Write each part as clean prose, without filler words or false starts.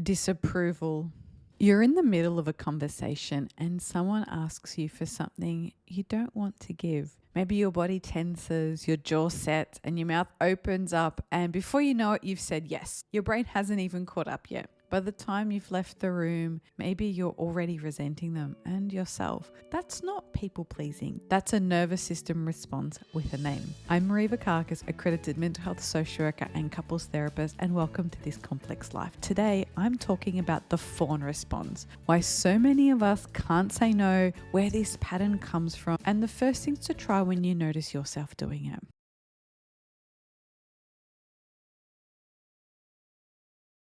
Disapproval. You're in the middle of a conversation and someone asks you for something you don't want to give. Maybe your body tenses, your jaw sets, and your mouth opens up, and before you know it, you've said yes. Your brain hasn't even caught up yet. By the time you've left the room, maybe you're already resenting them and yourself. That's not people pleasing. That's a nervous system response with a name. I'm Marie Vakakis, accredited mental health social worker and couples therapist, and welcome to This Complex Life. Today, I'm talking about the fawn response, why so many of us can't say no, where this pattern comes from, and the first things to try when you notice yourself doing it.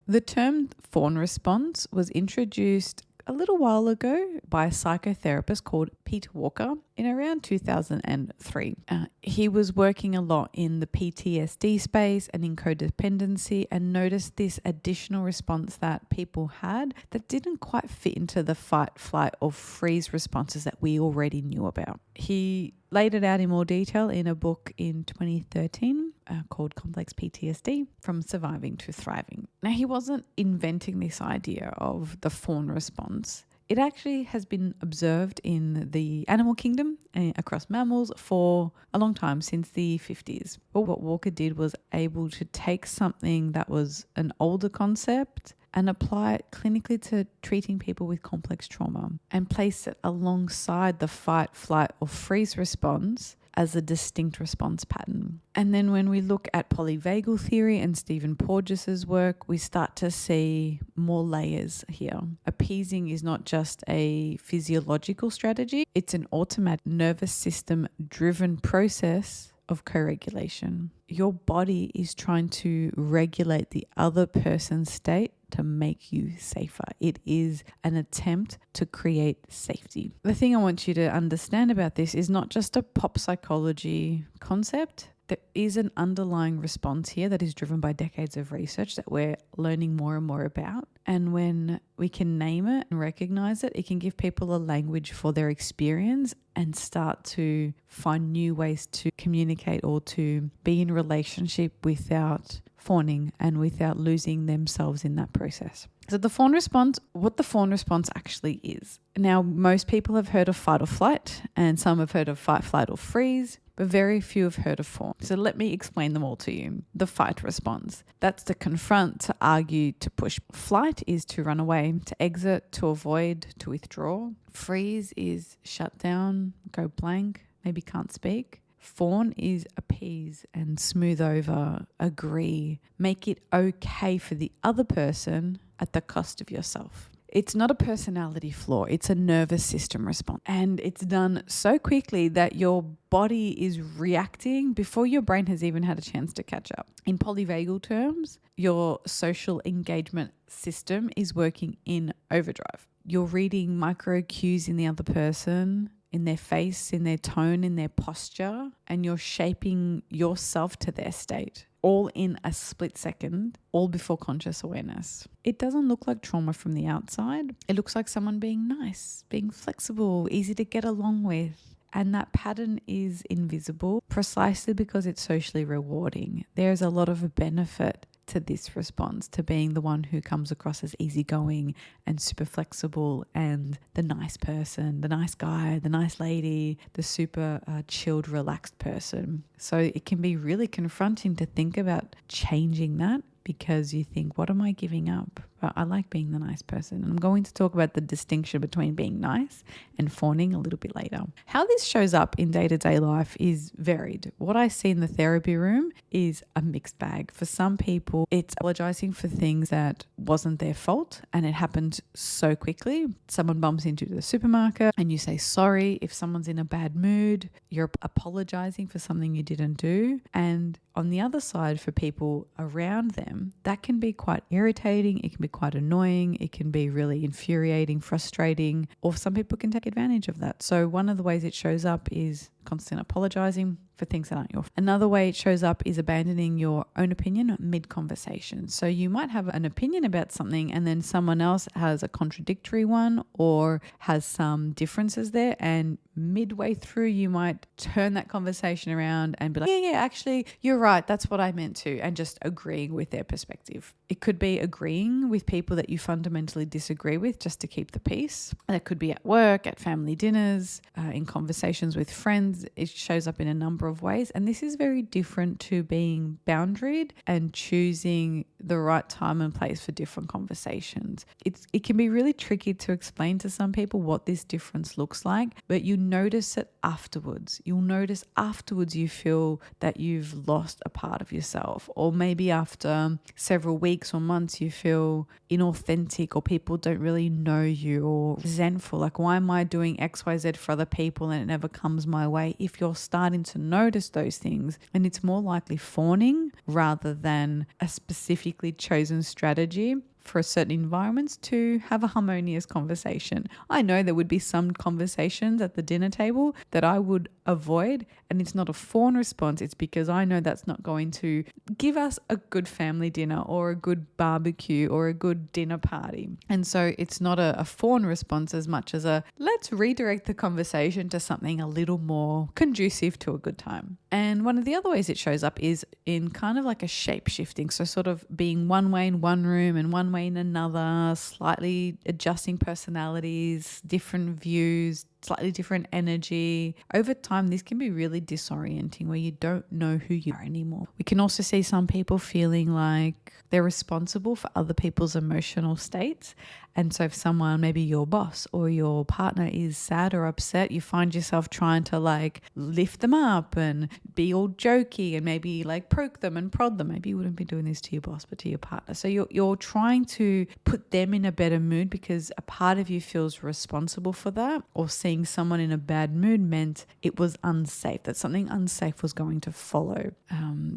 The term fawn response was introduced a little while ago by a psychotherapist called Pete Walker in around 2003. He was working a lot in the PTSD space and in codependency, and noticed this additional response that people had that didn't quite fit into the fight, flight, or freeze responses that we already knew about. He laid it out in more detail in a book in 2013 called Complex PTSD, From Surviving to Thriving. Now, he wasn't inventing this idea of the fawn response. It actually has been observed in the animal kingdom across mammals for a long time, since the 50s. But what Walker did was able to take something that was an older concept and apply it clinically to treating people with complex trauma, and place it alongside the fight, flight, or freeze response as a distinct response pattern. And then when we look at polyvagal theory and Stephen Porges's work, we start to see more layers here. Appeasing is not just a physiological strategy, it's an automatic nervous system driven process of co-regulation. Your body is trying to regulate the other person's state to make you safer. It is an attempt to create safety. The thing I want you to understand about this is not just a pop psychology concept. There is an underlying response here that is driven by decades of research that we're learning more and more about. And when we can name it and recognize it, it can give people a language for their experience and start to find new ways to communicate or to be in relationship without fawning and without losing themselves in that process. So the fawn response, what the fawn response actually is. Now, most people have heard of fight or flight, and some have heard of fight, flight, or freeze, but very few have heard of fawn. So let me explain them all to you. The fight response, that's to confront, to argue, to push. Flight is to run away, to exit, to avoid, to withdraw. Freeze is shut down, go blank, maybe can't speak. Fawn is appease and smooth over, agree, make it okay for the other person at the cost of yourself. It's not a personality flaw, it's a nervous system response. And it's done so quickly that your body is reacting before your brain has even had a chance to catch up. In polyvagal terms, your social engagement system is working in overdrive. You're reading micro cues in the other person, in their face, in their tone, in their posture, and you're shaping yourself to their state, all in a split second, all before conscious awareness. It doesn't look like trauma from the outside. It looks like someone being nice, being flexible, easy to get along with. And that pattern is invisible precisely because it's socially rewarding. There's a lot of benefit to this response, to being the one who comes across as easygoing and super flexible and the nice person, the nice guy, the nice lady, the super chilled, relaxed person. So it can be really confronting to think about changing that, because you think, what am I giving up? But I like being the nice person. And I'm going to talk about the distinction between being nice and fawning a little bit later. How this shows up in day-to-day life is varied. What I see in the therapy room is a mixed bag. For some people, it's apologizing for things that wasn't their fault and it happened so quickly. Someone bumps into the supermarket and you say sorry. If someone's in a bad mood, you're apologizing for something you didn't do. And on the other side, for people around them, that can be quite irritating. It can be quite annoying. It can be really infuriating, frustrating, or some people can take advantage of that. So one of the ways it shows up is constant apologizing for things that aren't your fault. Another way it shows up is abandoning your own opinion mid-conversation. So you might have an opinion about something and then someone else has a contradictory one or has some differences there, and midway through, you might turn that conversation around and be like, yeah, actually, you're right. That's what I meant to. And just agreeing with their perspective. It could be agreeing with people that you fundamentally disagree with just to keep the peace. That could be at work, at family dinners, in conversations with friends. It shows up in a number of ways. And this is very different to being boundaried and choosing the right time and place for different conversations. It can be really tricky to explain to some people what this difference looks like, but you notice it afterwards. You'll notice afterwards you feel that you've lost a part of yourself, or maybe after several weeks or months you feel inauthentic, or people don't really know you, or resentful, like why am I doing XYZ for other people and it never comes my way? If you're starting to notice those things, and it's more likely fawning rather than a specifically chosen strategy for certain environments to have a harmonious conversation. I know there would be some conversations at the dinner table that I would avoid, and it's not a fawn response. It's because I know that's not going to give us a good family dinner or a good barbecue or a good dinner party. And so it's not a fawn response as much as a let's redirect the conversation to something a little more conducive to a good time. And one of the other ways it shows up is in kind of like a shape shifting. So sort of being one way in one room and one way in another, slightly adjusting personalities, different views, slightly different energy. Over time, this can be really disorienting where you don't know who you are anymore. We can also see some people feeling like they're responsible for other people's emotional states. And so if someone, maybe your boss or your partner, is sad or upset, you find yourself trying to like lift them up and be all jokey and maybe like poke them and prod them. Maybe you wouldn't be doing this to your boss, but to your partner. So you're trying to put them in a better mood because a part of you feels responsible for that, or seeing someone in a bad mood meant it was unsafe, that something unsafe was going to follow.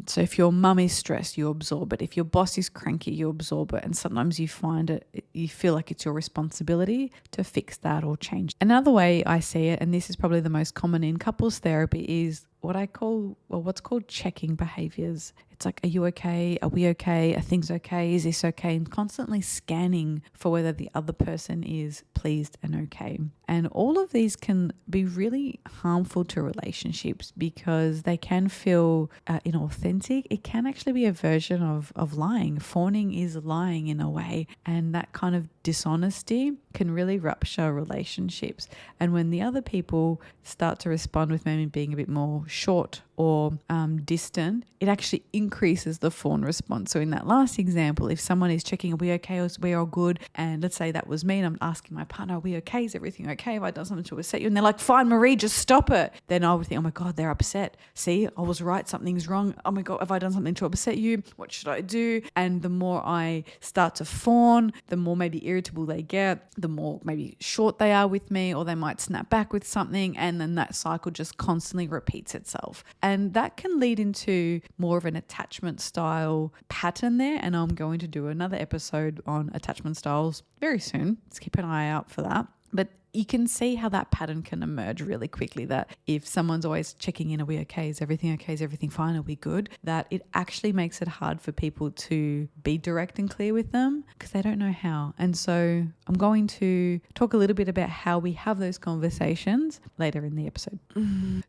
So if your mum is stressed, you absorb it. If your boss is cranky, you absorb it. And sometimes you find it, you feel like it's your responsibility to fix that or change. Another way I see it, and this is probably the most common in couples therapy, is what's called checking behaviours. It's like, are you okay? Are we okay? Are things okay? Is this okay? And constantly scanning for whether the other person is pleased and okay. And all of these can be really harmful to relationships because they can feel inauthentic. It can actually be a version of lying. Fawning is lying in a way, and that kind of dishonesty can really rupture relationships. And when the other people start to respond with maybe being a bit more short or distant, it actually increases the fawn response. So in that last example, if someone is checking, are we okay? Or we're all good. And let's say that was me and I'm asking my partner, are we okay? Is everything okay? Have I done something to upset you? And they're like, fine, Marie, just stop it. Then I would think, oh my God, they're upset. See, I was right. Something's wrong. Oh my God, have I done something to upset you? What should I do? And the more I start to fawn, the more maybe irritable they get, the more maybe short they are with me, or they might snap back with something. And then that cycle just constantly repeats itself. And that can lead into more of an attachment style pattern there. And I'm going to do another episode on attachment styles very soon. Let's keep an eye out for that. But you can see how that pattern can emerge really quickly, that if someone's always checking in, are we okay? Is everything okay? Is everything fine? Are we good? That it actually makes it hard for people to be direct and clear with them because they don't know how. And so I'm going to talk a little bit about how we have those conversations later in the episode.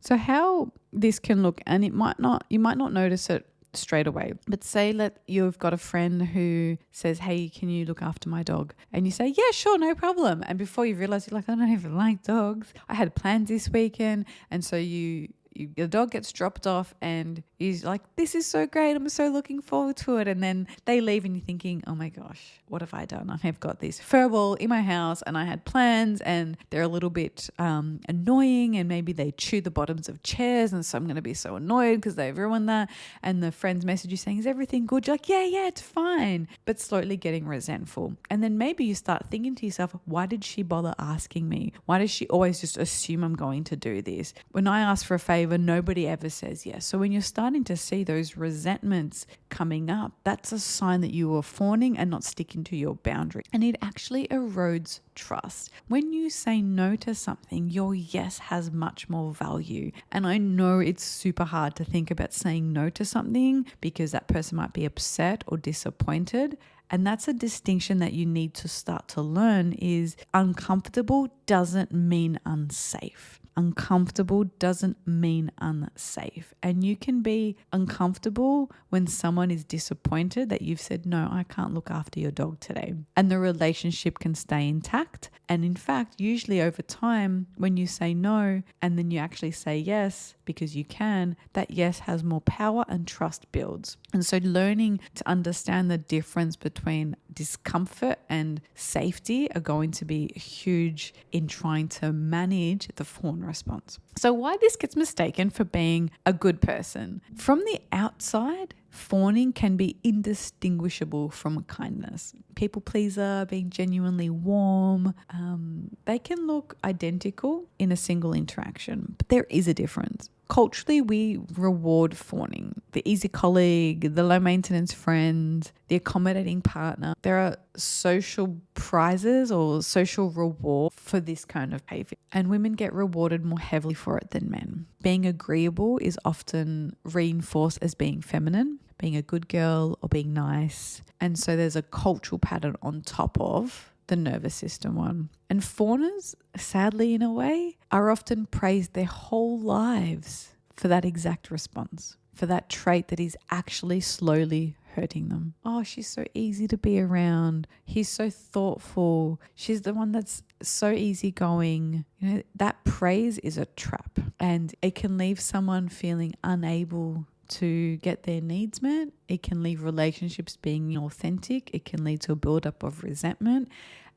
So how this can look, and you might not notice it straight away. But say you've got a friend who says, hey, can you look after my dog? And you say, yeah, sure, no problem. And before you realize, you're like, I don't even like dogs. I had plans this weekend. And so the dog gets dropped off and he's like, this is so great. I'm so looking forward to it. And then they leave and you're thinking, oh my gosh, what have I done? I have got this fur ball in my house and I had plans and they're a little bit annoying and maybe they chew the bottoms of chairs. And so I'm going to be so annoyed because they've ruined that. And the friends message you saying, is everything good? You're like, yeah, it's fine. But slowly getting resentful. And then maybe you start thinking to yourself, why did she bother asking me? Why does she always just assume I'm going to do this? When I ask for a favor, nobody ever says yes. So when you're starting to see those resentments coming up, that's a sign that you are fawning and not sticking to your boundary. And it actually erodes trust. When you say no to something, your yes has much more value. And I know it's super hard to think about saying no to something because that person might be upset or disappointed. And that's a distinction that you need to start to learn, is uncomfortable doesn't mean unsafe. uncomfortable doesn't mean unsafe. And you can be uncomfortable when someone is disappointed that you've said, no, I can't look after your dog today. And the relationship can stay intact. And in fact, usually over time, when you say no and then you actually say yes because you can, that yes has more power and trust builds. And so learning to understand the difference between discomfort and safety are going to be huge in trying to manage the fawn response. So why this gets mistaken for being a good person? From the outside, fawning can be indistinguishable from kindness. People pleaser, being genuinely warm, they can look identical in a single interaction, but there is a difference. Culturally, we reward fawning. The easy colleague, the low maintenance friend, the accommodating partner. There are social prizes or social reward for this kind of behavior. And women get rewarded more heavily for it than men. Being agreeable is often reinforced as being feminine, being a good girl or being nice. And so there's a cultural pattern on top of the nervous system one. And fawners, sadly in a way, are often praised their whole lives for that exact response, for that trait that is actually slowly hurting them. Oh, she's so easy to be around. He's so thoughtful. She's the one that's so easygoing. That praise is a trap, and it can leave someone feeling unable to get their needs met. It can leave relationships being inauthentic. It can lead to a buildup of resentment.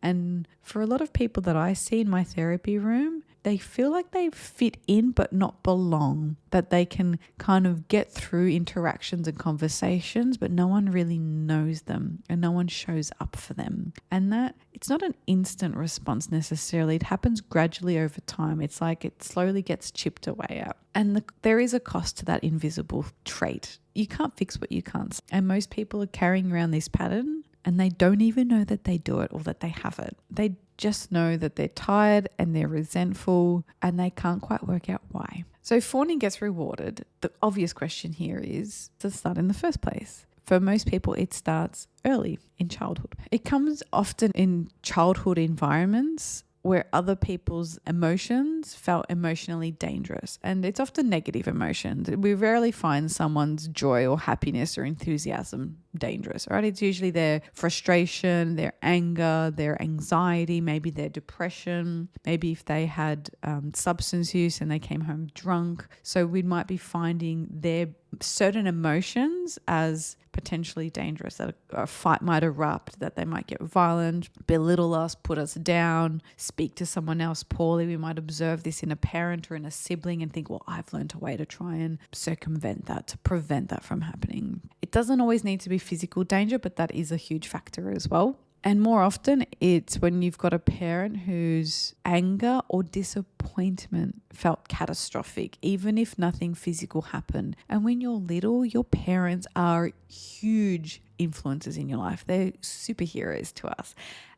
And for a lot of people that I see in my therapy room, they feel like they fit in but not belong, that they can kind of get through interactions and conversations, but no one really knows them and no one shows up for them. And that it's not an instant response necessarily. It happens gradually over time. It's like it slowly gets chipped away at. And there is a cost to that invisible trait. You can't fix what you can't see. And most people are carrying around this pattern and they don't even know that they do it or that they have it. They just know that they're tired and they're resentful and they can't quite work out why. So fawning gets rewarded. The obvious question here is, does it start in the first place? For most people, it starts early in childhood. It comes often in childhood environments where other people's emotions felt emotionally dangerous. And it's often negative emotions. We rarely find someone's joy or happiness or enthusiasm dangerous, right? It's usually their frustration, their anger, their anxiety, maybe their depression, maybe if they had substance use and they came home drunk. So we might be finding their certain emotions as potentially dangerous, that a fight might erupt, that they might get violent, belittle us, put us down, speak to someone else poorly. We might observe this in a parent or in a sibling and think, well, I've learned a way to try and circumvent that, to prevent that from happening. It doesn't always need to be physical danger, but that is a huge factor as well. And more often, it's when you've got a parent whose anger or disappointment felt catastrophic, even if nothing physical happened. And when you're little, your parents are huge influences in your life. They're superheroes to us.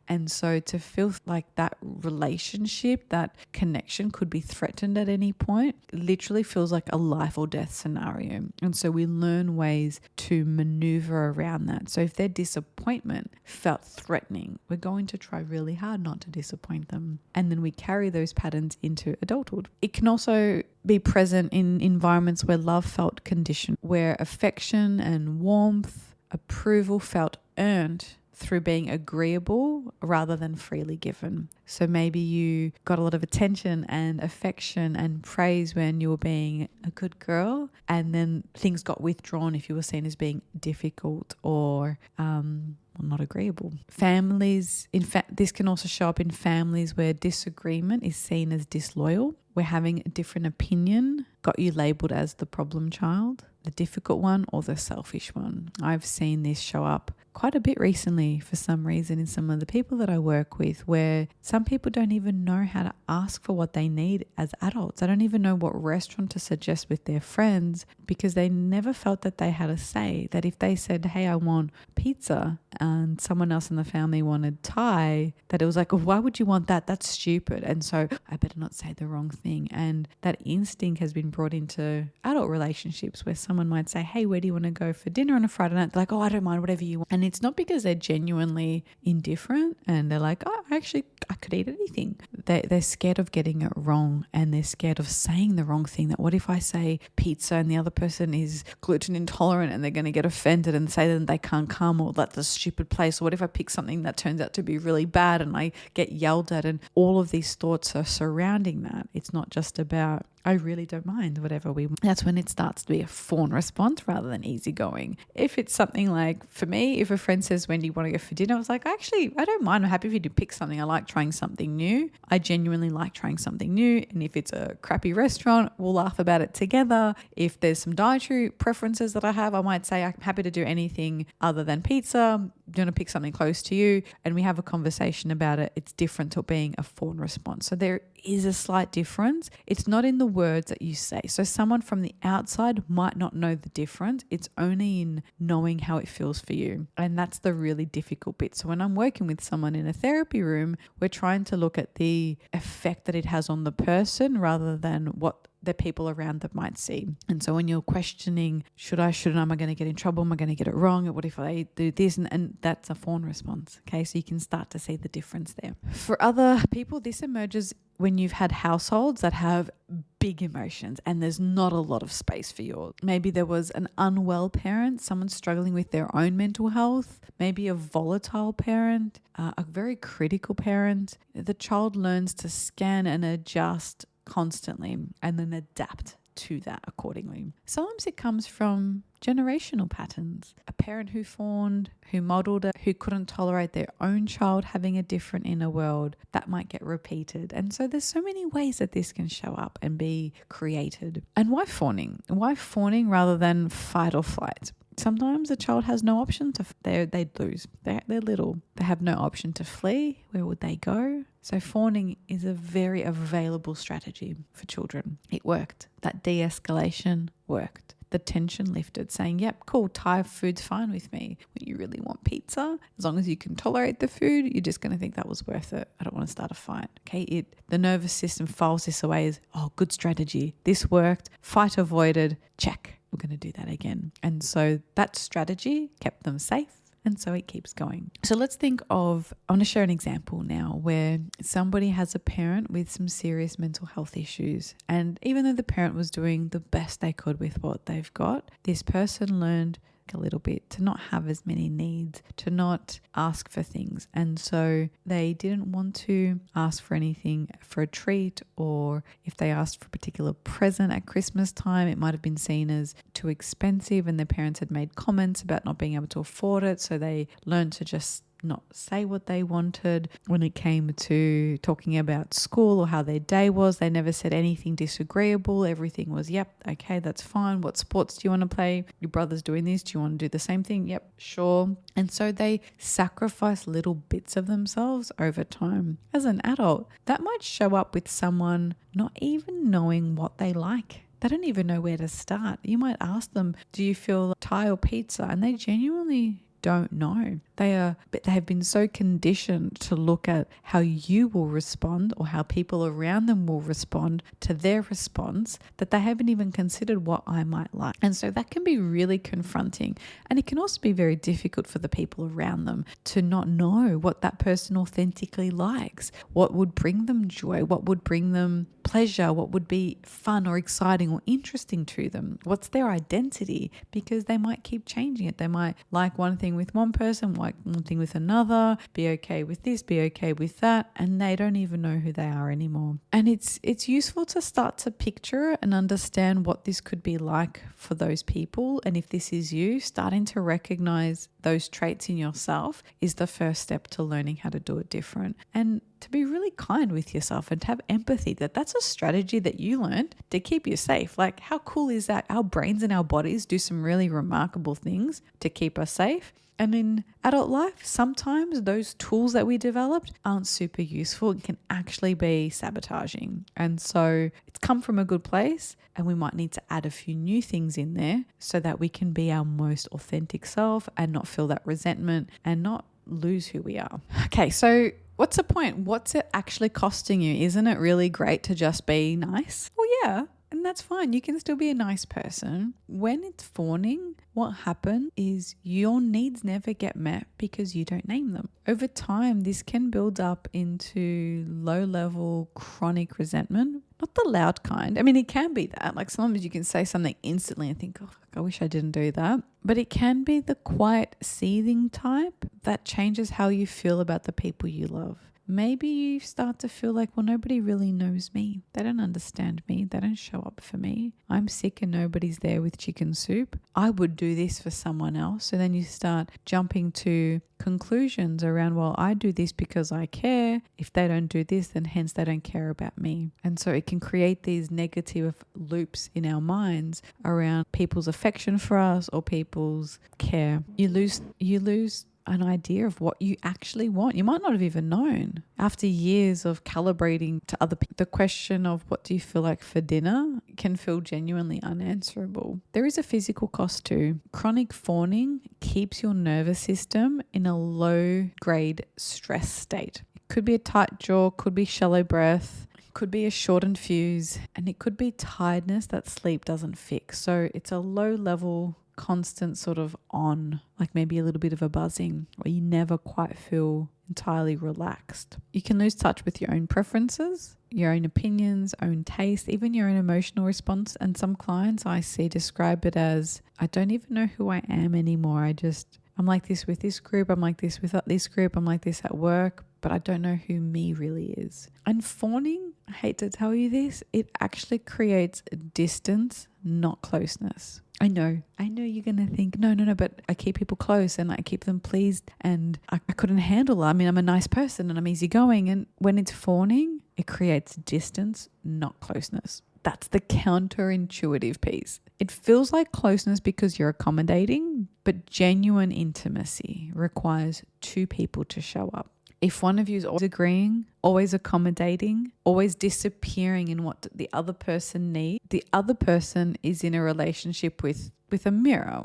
And so to feel like that relationship, that connection could be threatened at any point, literally feels like a life or death scenario. And so we learn ways to maneuver around that. So if their disappointment felt threatening, we're going to try really hard not to disappoint them. And then we carry those patterns into adulthood. It can also be present in environments where love felt conditional, where affection and warmth, approval felt earned through being agreeable rather than freely given. So maybe you got a lot of attention and affection and praise when you were being a good girl, and then things got withdrawn if you were seen as being difficult or not agreeable. Families, in fact, this can also show up in families where disagreement is seen as disloyal, where having a different opinion got you labelled as the problem child, the difficult one, or the selfish one. I've seen this show up quite a bit recently for some reason in some of the people that I work with, where some people don't even know how to ask for what they need as adults. They don't even know what restaurant to suggest with their friends because they never felt that they had a say, that if they said, hey, I want pizza, and someone else in the family wanted Thai, that it was like, oh, why would you want that? That's stupid. And so I better not say the wrong thing. And that instinct has been brought into adult relationships where someone might say, hey, where do you want to go for dinner on a Friday night? They're like, oh, I don't mind, whatever you want. And it's not because they're genuinely indifferent and they're like, oh, I could eat anything. They're scared of getting it wrong, and they're scared of saying the wrong thing. That what if I say pizza and the other person is gluten intolerant and they're going to get offended and say that they can't come, or that's a stupid place? Or what if I pick something that turns out to be really bad and I get yelled at? And all of these thoughts are surrounding that. It's not just about, I really don't mind whatever we want. That's when it starts to be a fawn response rather than easygoing. If it's something like, for me, if a friend says, when do you want to go for dinner? I was like, actually, I don't mind. I'm happy if you do pick something. I like trying something new. I genuinely like trying something new. And if it's a crappy restaurant, we'll laugh about it together. If there's some dietary preferences that I have, I might say, I'm happy to do anything other than pizza. Do you want to pick something close to you? And we have a conversation about it. It's different to being a fawn response. So there is a slight difference. It's not in the words that you say. So someone from the outside might not know the difference. It's only in knowing how it feels for you. And that's the really difficult bit. So when I'm working with someone in a therapy room, we're trying to look at the effect that it has on the person rather than what the people around them might see. And so when you're questioning, shouldn't, am I going to get in trouble? Am I going to get it wrong? What if I do this? And that's a fawn response. Okay, so you can start to see the difference there. For other people, this emerges when you've had households that have big emotions and there's not a lot of space for yours. Maybe there was an unwell parent, someone struggling with their own mental health, maybe a volatile parent, a very critical parent. The child learns to scan and adjust constantly and then adapt to that accordingly. Sometimes it comes from generational patterns. A parent who fawned, who modeled it, who couldn't tolerate their own child having a different inner world, that might get repeated. And so there's so many ways that this can show up and be created. And why fawning? Why fawning rather than fight or flight? Sometimes the child has no option to, they lose. They're little. They have no option to flee. Where would they go? So fawning is a very available strategy for children. It worked. That de-escalation worked. The tension lifted, saying, yep, cool, Thai food's fine with me. When you really want pizza, as long as you can tolerate the food, you're just going to think that was worth it. I don't want to start a fight. Okay, the nervous system files this away as, oh, good strategy. This worked. Fight avoided. Check. We're going to do that again. And so that strategy kept them safe. And so it keeps going. So let's think of, I want to share an example now where somebody has a parent with some serious mental health issues. And even though the parent was doing the best they could with what they've got, this person learned a little bit to not have as many needs, to not ask for things. And so they didn't want to ask for anything for a treat, or if they asked for a particular present at Christmas time, it might have been seen as too expensive and their parents had made comments about not being able to afford it. So they learned to just not say what they wanted. When it came to talking about school or how their day was, they never said anything disagreeable. Everything was, yep, okay, that's fine. What sports do you want to play? Your brother's doing this. Do you want to do the same thing? Yep, sure. And so they sacrifice little bits of themselves over time. As an adult, that might show up with someone not even knowing what they like. They don't even know where to start. You might ask them, do you feel Thai or pizza? And they genuinely don't know. They have been so conditioned to look at how you will respond or how people around them will respond to their response that they haven't even considered what I might like. And so that can be really confronting. And it can also be very difficult for the people around them to not know what that person authentically likes, what would bring them joy, what would bring them pleasure, what would be fun or exciting or interesting to them. What's their identity? Because they might keep changing it. They might like one thing with one person, like one thing with another, be okay with this, be okay with that, and they don't even know who they are anymore. And it's useful to start to picture and understand what this could be like for those people. And if this is you, starting to recognize those traits in yourself is the first step to learning how to do it different. And to be really kind with yourself and to have empathy that that's a strategy that you learned to keep you safe. Like, how cool is that? Our brains and our bodies do some really remarkable things to keep us safe. And in adult life, sometimes those tools that we developed aren't super useful and can actually be sabotaging. And so it's come from a good place, and we might need to add a few new things in there so that we can be our most authentic self and not feel that resentment and not lose who we are. Okay, so what's the point? What's it actually costing you? Isn't it really great to just be nice? Well, yeah. And that's fine. You can still be a nice person. When it's fawning, what happens is your needs never get met because you don't name them. Over time, this can build up into low-level chronic resentment. Not the loud kind. I mean, it can be that. Like sometimes you can say something instantly and think, oh, I wish I didn't do that. But it can be the quiet seething type that changes how you feel about the people you love. Maybe you start to feel like, well, nobody really knows me. They don't understand me. They don't show up for me. I'm sick and nobody's there with chicken soup. I would do this for someone else. So then you start jumping to conclusions around, well, I do this because I care. If they don't do this, then hence they don't care about me. And so it can create these negative loops in our minds around people's affection for us or people's care. You lose an idea of what you actually want. You might not have even known. After years of calibrating to other people, the question of what do you feel like for dinner can feel genuinely unanswerable. There is a physical cost too. Chronic fawning keeps your nervous system in a low-grade stress state. It could be a tight jaw, could be shallow breath, could be a shortened fuse, and it could be tiredness that sleep doesn't fix. So it's a low-level constant sort of on, like maybe a little bit of a buzzing, where you never quite feel entirely relaxed. You can lose touch with your own preferences, your own opinions, own taste, even your own emotional response. And some clients I see describe it as, I don't even know who I am anymore. I'm like this with this group, I'm like this with this group, I'm like this at work, but I don't know who me really is. And fawning, I hate to tell you this, it actually creates distance, not closeness. I know you're going to think, no, but I keep people close and I keep them pleased and I couldn't handle it. I mean, I'm a nice person and I'm easygoing. And when it's fawning, it creates distance, not closeness. That's the counterintuitive piece. It feels like closeness because you're accommodating, but genuine intimacy requires two people to show up. If one of you is always agreeing, always accommodating, always disappearing in what the other person needs, the other person is in a relationship with a mirror.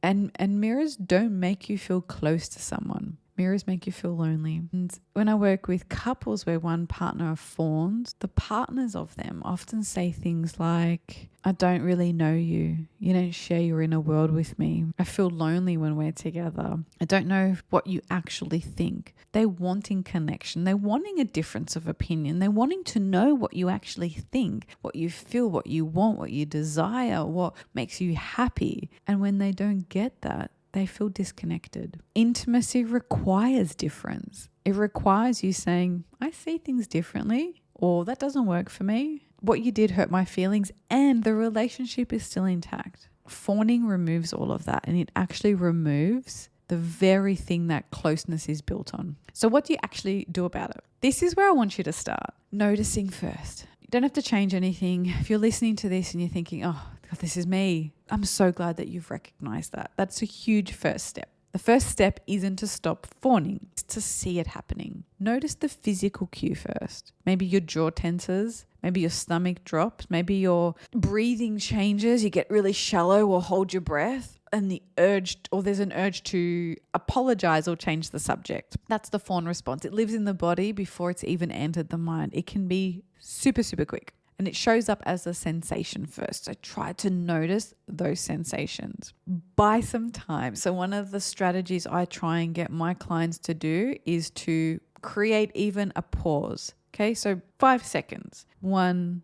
And mirrors don't make you feel close to someone. Mirrors make you feel lonely. And when I work with couples where one partner fawns, the partners of them often say things like, I don't really know you. You don't share your inner world with me. I feel lonely when we're together. I don't know what you actually think. They're wanting connection. They're wanting a difference of opinion. They're wanting to know what you actually think, what you feel, what you want, what you desire, what makes you happy. And when they don't get that, they feel disconnected. Intimacy requires difference. It requires you saying, I see things differently, or that doesn't work for me. What you did hurt my feelings, and the relationship is still intact. Fawning removes all of that, and it actually removes the very thing that closeness is built on. So what do you actually do about it? This is where I want you to start. Noticing first. You don't have to change anything. If you're listening to this and you're thinking, oh, God, this is me, I'm so glad that you've recognized that. That's a huge first step. The first step isn't to stop fawning, it's to see it happening. Notice the physical cue first. Maybe your jaw tenses, maybe your stomach drops, maybe your breathing changes, you get really shallow or hold your breath, and there's an urge to apologize or change the subject. That's the fawn response. It lives in the body before it's even entered the mind. It can be super, super quick. And it shows up as a sensation first. So try to notice those sensations. Buy some time. So one of the strategies I try and get my clients to do is to create even a pause. Okay, so 5 seconds. 1,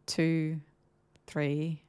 2, 3,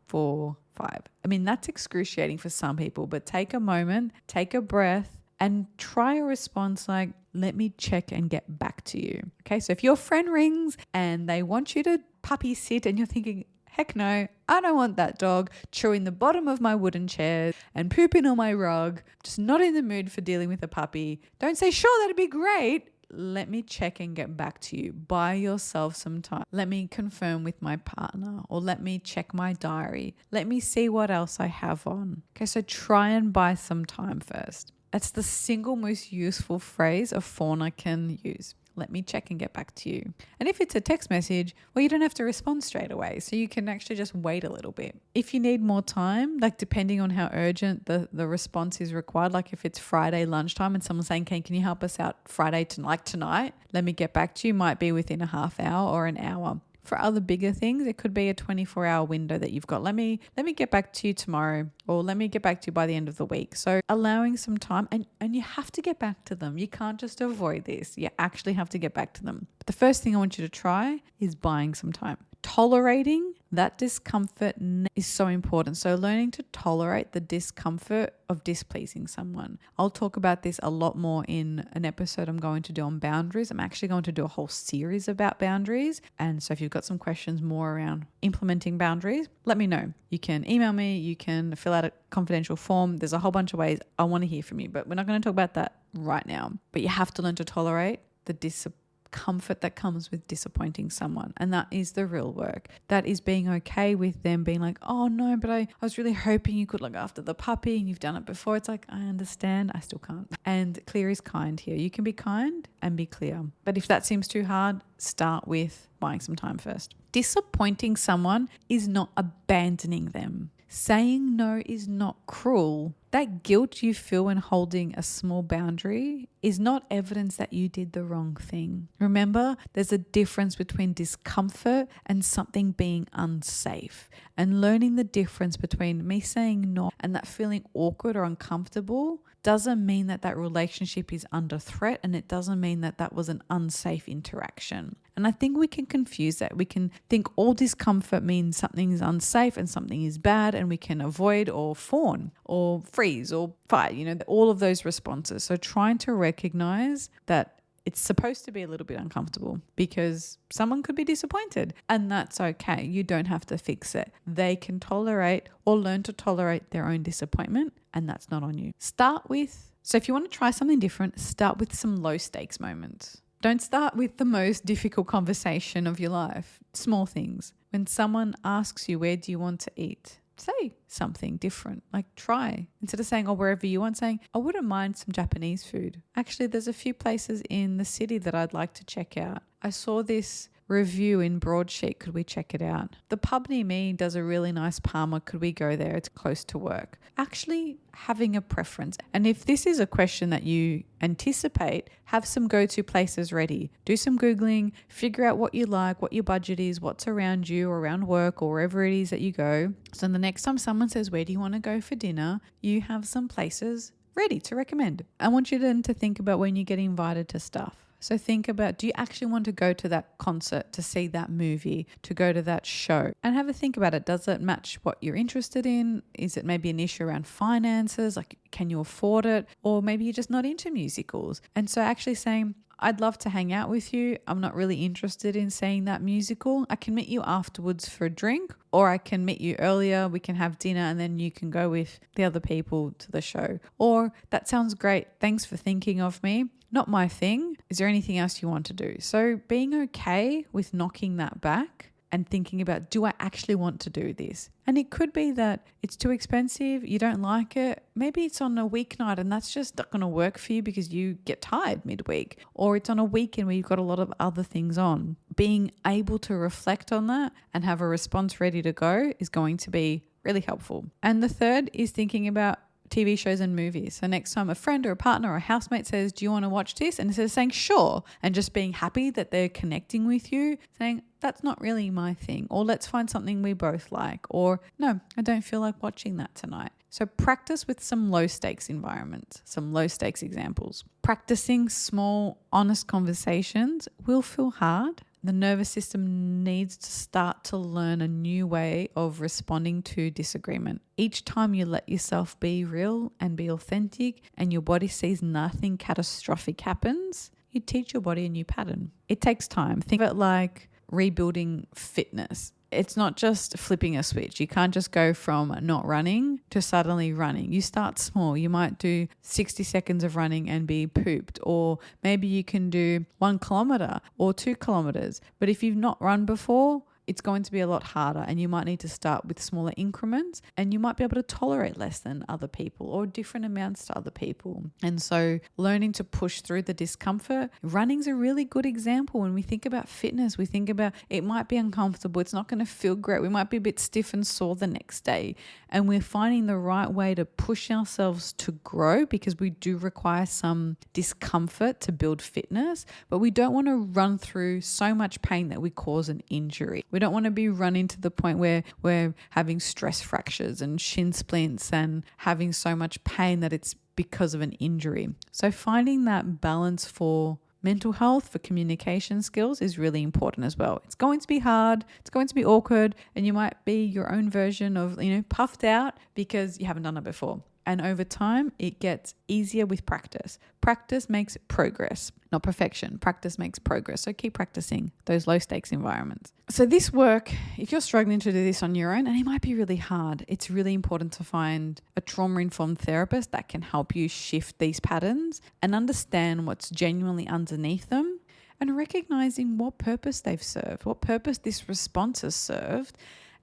4, 5. I mean, that's excruciating for some people, but take a moment, take a breath, and try a response like, let me check and get back to you. Okay, so if your friend rings and they want you to puppy sit and you're thinking, heck no, I don't want that dog chewing the bottom of my wooden chair and pooping on my rug, just not in the mood for dealing with a puppy. Don't say, sure, that'd be great. Let me check and get back to you. Buy yourself some time. Let me confirm with my partner, or let me check my diary. Let me see what else I have on. Okay, so try and buy some time first. That's the single most useful phrase a fawner can use. Let me check and get back to you. And if it's a text message, well, you don't have to respond straight away. So you can actually just wait a little bit. If you need more time, like depending on how urgent the response is required, like if it's Friday lunchtime and someone's saying, can you help us out Friday tonight? Let me get back to you, might be within a half hour or an hour. For other bigger things, it could be a 24-hour window that you've got. Let me get back to you tomorrow, or let me get back to you by the end of the week. So allowing some time, and you have to get back to them. You can't just avoid this. You actually have to get back to them. But the first thing I want you to try is buying some time. Tolerating that discomfort is so important. So learning to tolerate the discomfort of displeasing someone. I'll talk about this a lot more in an episode I'm going to do on boundaries. I'm actually going to do a whole series about boundaries. And so if you've got some questions more around implementing boundaries, let me know. You can email me, you can fill out a confidential form. There's a whole bunch of ways. I want to hear from you, but we're not going to talk about that right now. But you have to learn to tolerate the discomfort that comes with disappointing someone. And that is the real work. That is being okay with them being like, oh no, but I was really hoping you could look after the puppy and you've done it before. It's like, I understand, I still can't. And clear is kind here. You can be kind and be clear. But if that seems too hard, start with buying some time first. Disappointing someone is not abandoning them. Saying no is not cruel. That guilt you feel when holding a small boundary is not evidence that you did the wrong thing. Remember, there's a difference between discomfort and something being unsafe. And learning the difference between me saying no and that feeling awkward or uncomfortable doesn't mean that that relationship is under threat, and it doesn't mean that that was an unsafe interaction. And I think we can confuse that. We can think all discomfort means something is unsafe and something is bad, and we can avoid or fawn or freeze or fight, all of those responses. So trying to recognize that it's supposed to be a little bit uncomfortable because someone could be disappointed, and that's okay. You don't have to fix it. They can tolerate or learn to tolerate their own disappointment, and that's not on you. So if you want to try something different, start with some low stakes moments. Don't start with the most difficult conversation of your life. Small things. When someone asks you, where do you want to eat? Say something different, like try. Instead of saying, wherever you want, saying, I wouldn't mind some Japanese food. Actually, there's a few places in the city that I'd like to check out. I saw this review in Broadsheet. Could we check it out? The pub near me does a really nice parma. Could we go there? It's close to work. Actually having a preference. And if this is a question that you anticipate, have some go-to places ready. Do some Googling, figure out what you like, what your budget is, what's around you or around work or wherever it is that you go. So the next time someone says, where do you want to go for dinner? You have some places ready to recommend. I want you then to think about when you get invited to stuff. So think about, do you actually want to go to that concert, to see that movie, to go to that show? And have a think about it. Does it match what you're interested in? Is it maybe an issue around finances? Like, can you afford it? Or maybe you're just not into musicals. And so actually saying, I'd love to hang out with you. I'm not really interested in seeing that musical. I can meet you afterwards for a drink, or I can meet you earlier. We can have dinner and then you can go with the other people to the show. Or that sounds great. Thanks for thinking of me. Not my thing. Is there anything else you want to do? So being okay with knocking that back and thinking about, do I actually want to do this? And it could be that it's too expensive, you don't like it. Maybe it's on a weeknight and that's just not going to work for you because you get tired midweek. Or it's on a weekend where you've got a lot of other things on. Being able to reflect on that and have a response ready to go is going to be really helpful. And the third is thinking about TV shows and movies. So next time a friend or a partner or a housemate says, do you want to watch this? And instead of saying sure and just being happy that they're connecting with you, saying that's not really my thing, or let's find something we both like, or no, I don't feel like watching that tonight. So practice with some low stakes environments, some low stakes examples. Practicing small, honest conversations will feel hard. The nervous system needs to start to learn a new way of responding to disagreement. Each time you let yourself be real and be authentic and your body sees nothing catastrophic happens, you teach your body a new pattern. It takes time. Think of it like rebuilding fitness. It's not just flipping a switch. You can't just go from not running to suddenly running. You start small. You might do 60 seconds of running and be pooped, or maybe you can do 1 kilometer or 2 kilometers. But if you've not run before, it's going to be a lot harder, and you might need to start with smaller increments, and you might be able to tolerate less than other people or different amounts to other people. And so learning to push through the discomfort, running's a really good example. When we think about fitness, we think about it might be uncomfortable. It's not going to feel great. We might be a bit stiff and sore the next day. And we're finding the right way to push ourselves to grow, because we do require some discomfort to build fitness, but we don't want to run through so much pain that we cause an injury. We don't want to be running to the point where we're having stress fractures and shin splints and having so much pain that it's because of an injury. So finding that balance for mental health, for communication skills, is really important as well. It's going to be hard, it's going to be awkward, and you might be your own version of, puffed out because you haven't done it before. And over time, it gets easier with practice. Practice makes progress, not perfection. Practice makes progress. So keep practicing those low stakes environments. So this work, if you're struggling to do this on your own, and it might be really hard, it's really important to find a trauma-informed therapist that can help you shift these patterns and understand what's genuinely underneath them, and recognizing what purpose they've served, what purpose this response has served,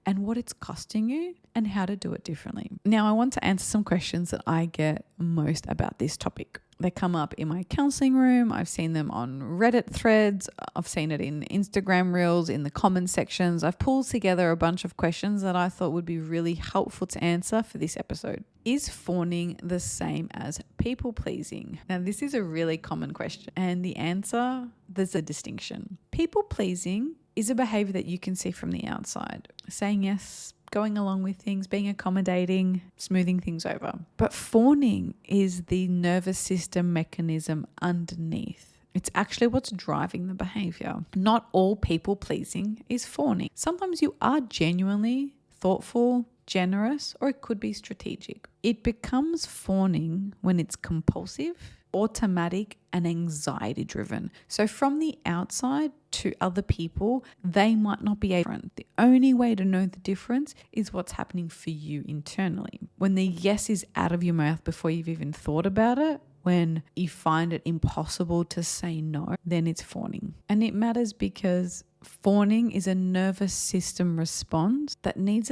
and what it's costing you, and how to do it differently. Now, I want to answer some questions that I get most about this topic. They come up in my counseling room. I've seen them on Reddit threads. I've seen it in Instagram reels, in the comment sections. I've pulled together a bunch of questions that I thought would be really helpful to answer for this episode. Is fawning the same as people pleasing? Now, this is a really common question, and the answer, there's a distinction. People pleasing is a behavior that you can see from the outside. Saying yes, going along with things, being accommodating, smoothing things over. But fawning is the nervous system mechanism underneath. It's actually what's driving the behavior. Not all people pleasing is fawning. Sometimes you are genuinely thoughtful, generous, or it could be strategic. It becomes fawning when it's compulsive, automatic, and anxiety driven. So from the outside to other people, they might not be different. The only way to know the difference is what's happening for you internally. When the yes is out of your mouth before you've even thought about it, when you find it impossible to say no, then it's fawning. And it matters because fawning is a nervous system response that needs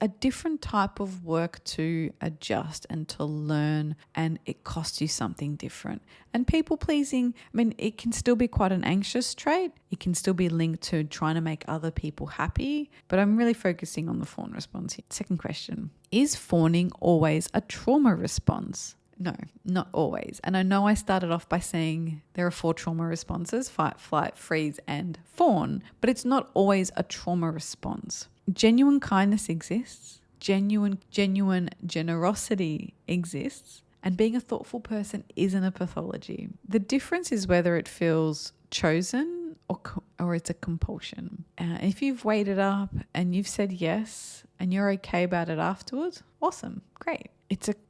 a different type of work to adjust and to learn, and it costs you something different. And people pleasing, it can still be quite an anxious trait. It can still be linked to trying to make other people happy, but I'm really focusing on the fawn response here. Second question, is fawning always a trauma response? No, not always. And I know I started off by saying there are 4 trauma responses: fight, flight, freeze, and fawn, but it's not always a trauma response. Genuine kindness exists. Genuine generosity exists. And being a thoughtful person isn't a pathology. The difference is whether it feels chosen or it's a compulsion. If you've weighed it up and you've said yes and you're okay about it afterwards, awesome, great.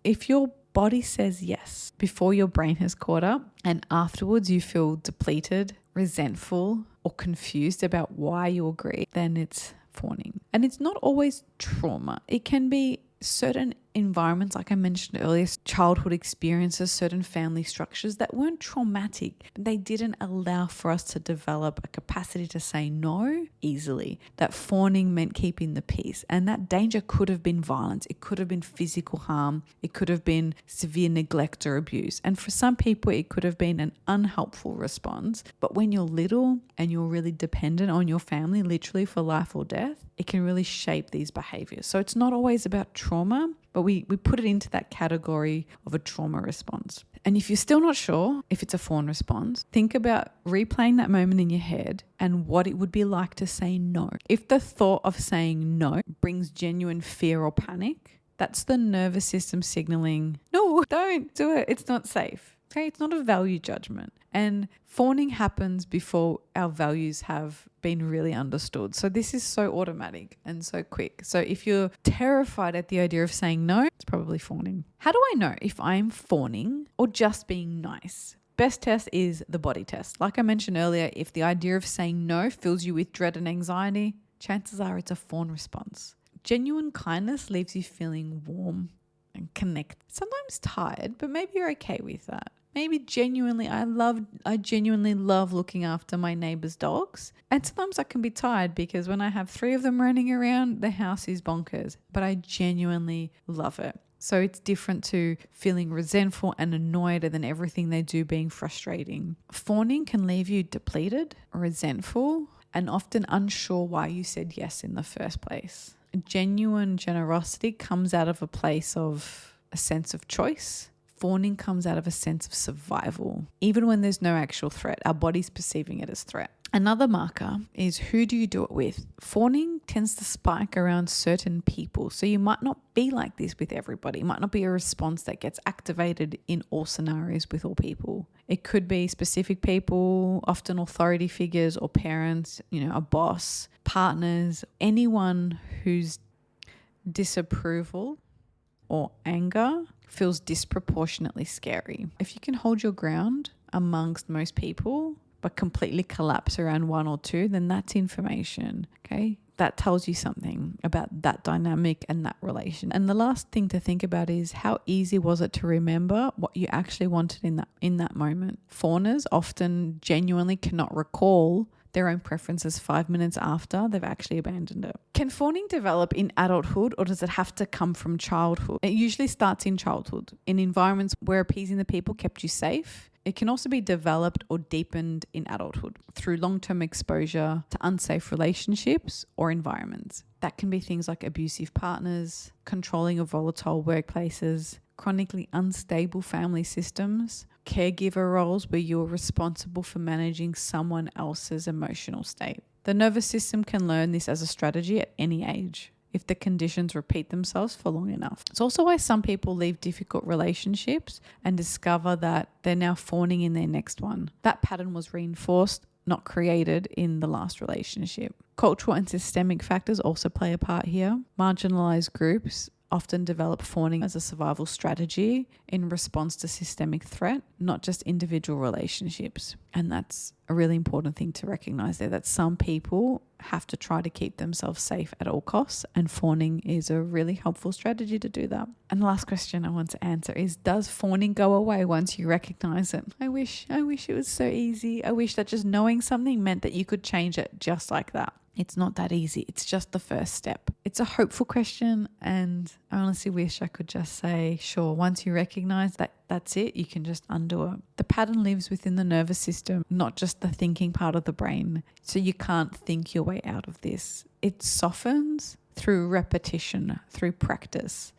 If your body says yes before your brain has caught up, and afterwards you feel depleted, resentful, or confused about why you agree, then it's fawning. And it's not always trauma. It can be certain environments, like I mentioned earlier, childhood experiences, certain family structures that weren't traumatic, but they didn't allow for us to develop a capacity to say no easily. That fawning meant keeping the peace, and that danger could have been violence. It could have been physical harm. It could have been severe neglect or abuse. And for some people, it could have been an unhelpful response. But when you're little and you're really dependent on your family, literally for life or death, it can really shape these behaviors. So it's not always about trauma, but we put it into that category of a trauma response. And if you're still not sure if it's a fawn response, think about replaying that moment in your head and what it would be like to say no. If the thought of saying no brings genuine fear or panic, that's the nervous system signaling, no, don't do it. It's not safe. Okay, it's not a value judgment. And fawning happens before our values have been really understood. So this is so automatic and so quick. So if you're terrified at the idea of saying no, it's probably fawning. How do I know if I'm fawning or just being nice? Best test is the body test. Like I mentioned earlier, if the idea of saying no fills you with dread and anxiety, chances are it's a fawn response. Genuine kindness leaves you feeling warm and connected. Sometimes tired, but maybe you're okay with that. Maybe genuinely, I genuinely love looking after my neighbor's dogs. And sometimes I can be tired because when I have 3 of them running around, the house is bonkers. But I genuinely love it. So it's different to feeling resentful and annoyed and then everything they do being frustrating. Fawning can leave you depleted, resentful, and often unsure why you said yes in the first place. Genuine generosity comes out of a place of a sense of choice. Fawning comes out of a sense of survival. Even when there's no actual threat, our body's perceiving it as threat. Another marker is who do you do it with? Fawning tends to spike around certain people. So you might not be like this with everybody. It might not be a response that gets activated in all scenarios with all people. It could be specific people, often authority figures or parents, a boss, partners, anyone whose disapproval or anger feels disproportionately scary. If you can hold your ground amongst most people, but completely collapse around 1 or 2, then that's information, okay? That tells you something about that dynamic and that relation. And the last thing to think about is how easy was it to remember what you actually wanted in that moment. Fawners often genuinely cannot recall their own preferences 5 minutes after they've actually abandoned it. Can fawning develop in adulthood or does it have to come from childhood? It usually starts in childhood, in environments where appeasing the people kept you safe. It can also be developed or deepened in adulthood through long-term exposure to unsafe relationships or environments. That can be things like abusive partners, controlling or volatile workplaces, chronically unstable family systems, caregiver roles where you're responsible for managing someone else's emotional state. The nervous system can learn this as a strategy at any age if the conditions repeat themselves for long enough. It's also why some people leave difficult relationships and discover that they're now fawning in their next one. That pattern was reinforced, not created in the last relationship. Cultural and systemic factors also play a part here. Marginalized groups often develop fawning as a survival strategy in response to systemic threat, not just individual relationships. And that's a really important thing to recognize there, that some people have to try to keep themselves safe at all costs, and fawning is a really helpful strategy to do that. And the last question I want to answer is, does fawning go away once you recognize it? I wish it was so easy. I wish that just knowing something meant that you could change it just like that. It's not that easy. It's just the first step. It's a hopeful question, and I honestly wish I could just say, sure, once you recognize that that's it, you can just undo it. The pattern lives within the nervous system, not just the thinking part of the brain. So you can't think your way out of this. It softens through repetition, through practice,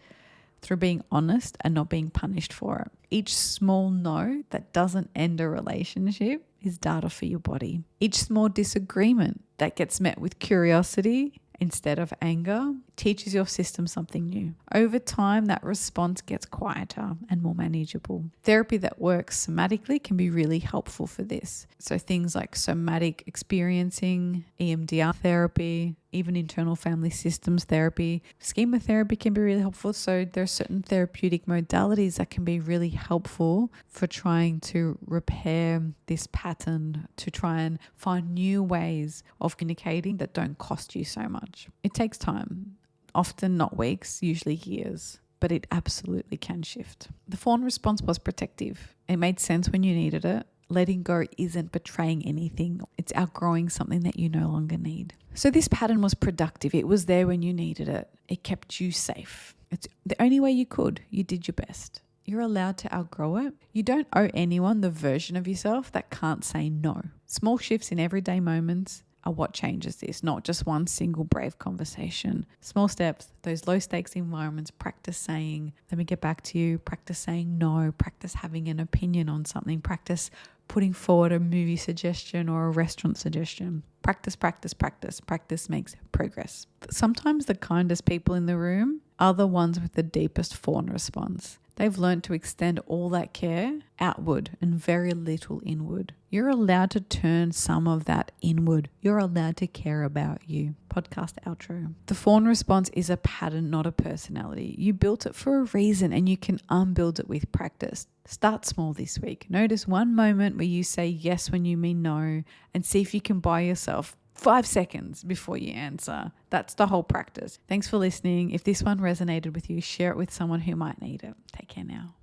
through being honest and not being punished for it. Each small no that doesn't end a relationship is data for your body. Each small disagreement that gets met with curiosity instead of anger teaches your system something new. Over time, that response gets quieter and more manageable. Therapy that works somatically can be really helpful for this. So things like somatic experiencing, EMDR therapy, even internal family systems therapy, schema therapy can be really helpful. So there are certain therapeutic modalities that can be really helpful for trying to repair this pattern, to try and find new ways of communicating that don't cost you so much. It takes time. Often not weeks, usually years, but it absolutely can shift. The fawn response was protective. It made sense when you needed it. Letting go isn't betraying anything. It's outgrowing something that you no longer need. So this pattern was productive. It was there when you needed it. It kept you safe. It's the only way you could. You did your best. You're allowed to outgrow it. You don't owe anyone the version of yourself that can't say no. Small shifts in everyday moments are what changes this, not just one single brave conversation. Small steps, those low stakes environments, practice saying, let me get back to you, practice saying no, practice having an opinion on something, practice putting forward a movie suggestion or a restaurant suggestion. Practice, practice, practice. Practice makes progress. Sometimes the kindest people in the room are the ones with the deepest fawn response. They've learned to extend all that care outward and very little inward. You're allowed to turn some of that inward. You're allowed to care about you. Podcast outro. The fawn response is a pattern, not a personality. You built it for a reason and you can unbuild it with practice. Start small this week. Notice one moment where you say yes when you mean no, and see if you can buy yourself 5 seconds before you answer. That's the whole practice. Thanks for listening. If this one resonated with you, share it with someone who might need it. Take care now.